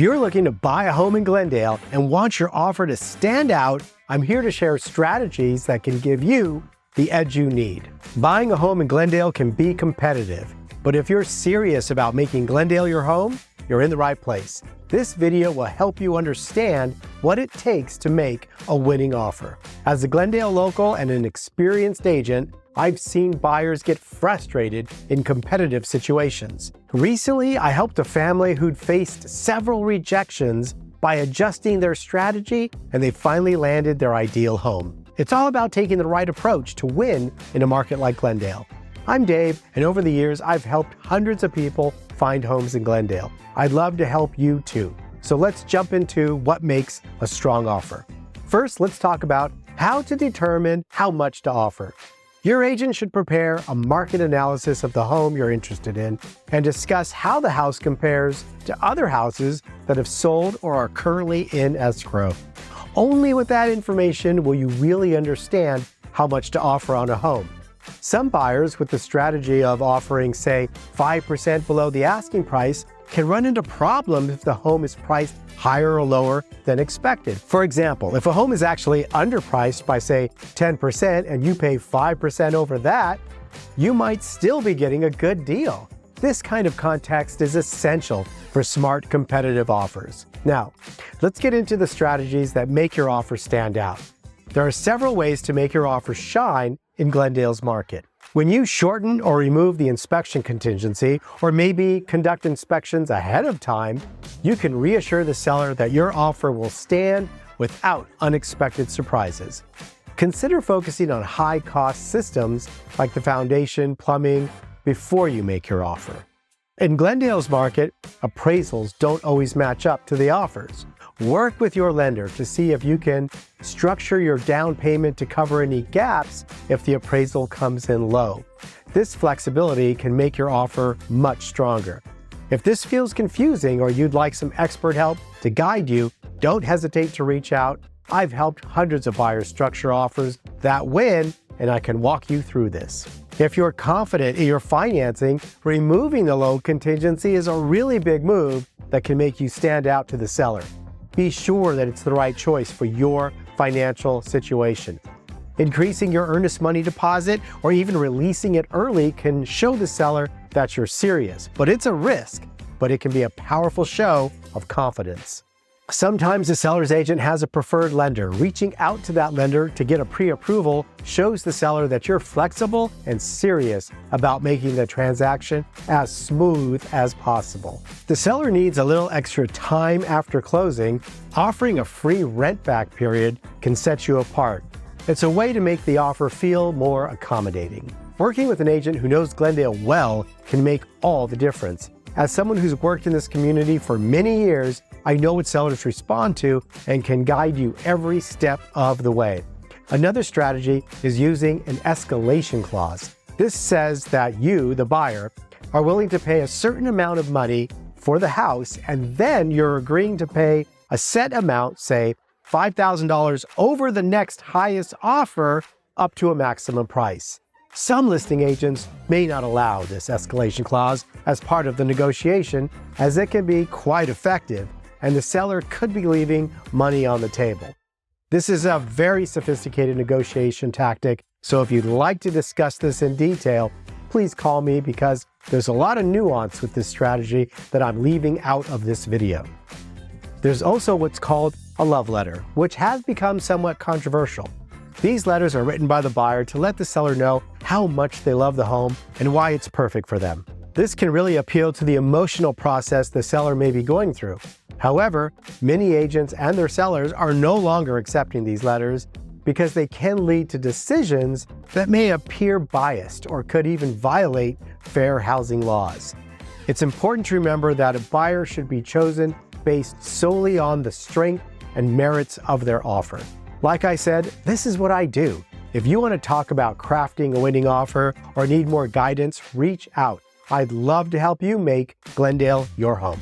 If you're looking to buy a home in Glendale and want your offer to stand out, I'm here to share strategies that can give you the edge you need. Buying a home in Glendale can be competitive, but if you're serious about making Glendale your home, you're in the right place. This video will help you understand what it takes to make a winning offer. As a Glendale local and an experienced agent, I've seen buyers get frustrated in competitive situations. Recently, I helped a family who'd faced several rejections by adjusting their strategy, and they finally landed their ideal home. It's all about taking the right approach to win in a market like Glendale. I'm Dave, and over the years, I've helped hundreds of people find homes in Glendale. I'd love to help you too. So let's jump into what makes a strong offer. First, let's talk about how to determine how much to offer. Your agent should prepare a market analysis of the home you're interested in and discuss how the house compares to other houses that have sold or are currently in escrow. Only with that information will you really understand how much to offer on a home. Some buyers with the strategy of offering, say, 5% below the asking price can run into problems if the home is priced higher or lower than expected. For example, if a home is actually underpriced by, say, 10% and you pay 5% over that, you might still be getting a good deal. This kind of context is essential for smart competitive offers. Now, let's get into the strategies that make your offer stand out. There are several ways to make your offer shine in Glendale's market. When you shorten or remove the inspection contingency, or maybe conduct inspections ahead of time, you can reassure the seller that your offer will stand without unexpected surprises. Consider focusing on high-cost systems like the foundation, plumbing, before you make your offer. In Glendale's market, appraisals don't always match up to the offers. Work with your lender to see if you can structure your down payment to cover any gaps if the appraisal comes in low. This flexibility can make your offer much stronger. If this feels confusing or you'd like some expert help to guide you, don't hesitate to reach out. I've helped hundreds of buyers structure offers that win, and I can walk you through this. If you're confident in your financing, removing the loan contingency is a really big move that can make you stand out to the seller. Be sure that it's the right choice for your financial situation. Increasing your earnest money deposit or even releasing it early can show the seller that you're serious, but it's a risk, but it can be a powerful show of confidence. Sometimes the seller's agent has a preferred lender. Reaching out to that lender to get a pre-approval shows the seller that you're flexible and serious about making the transaction as smooth as possible. The seller needs a little extra time after closing. Offering a free rent-back period can set you apart. It's a way to make the offer feel more accommodating. Working with an agent who knows Glendale well can make all the difference. As someone who's worked in this community for many years, I know what sellers respond to and can guide you every step of the way. Another strategy is using an escalation clause. This says that you, the buyer, are willing to pay a certain amount of money for the house, and then you're agreeing to pay a set amount, say $5,000 over the next highest offer up to a maximum price. Some listing agents may not allow this escalation clause as part of the negotiation, as it can be quite effective, and the seller could be leaving money on the table. This is a very sophisticated negotiation tactic, so if you'd like to discuss this in detail, please call me because there's a lot of nuance with this strategy that I'm leaving out of this video. There's also what's called a love letter, which has become somewhat controversial. These letters are written by the buyer to let the seller know how much they love the home and why it's perfect for them. This can really appeal to the emotional process the seller may be going through. However, many agents and their sellers are no longer accepting these letters because they can lead to decisions that may appear biased or could even violate fair housing laws. It's important to remember that a buyer should be chosen based solely on the strength and merits of their offer. Like I said, this is what I do. If you want to talk about crafting a winning offer or need more guidance, reach out. I'd love to help you make Glendale your home.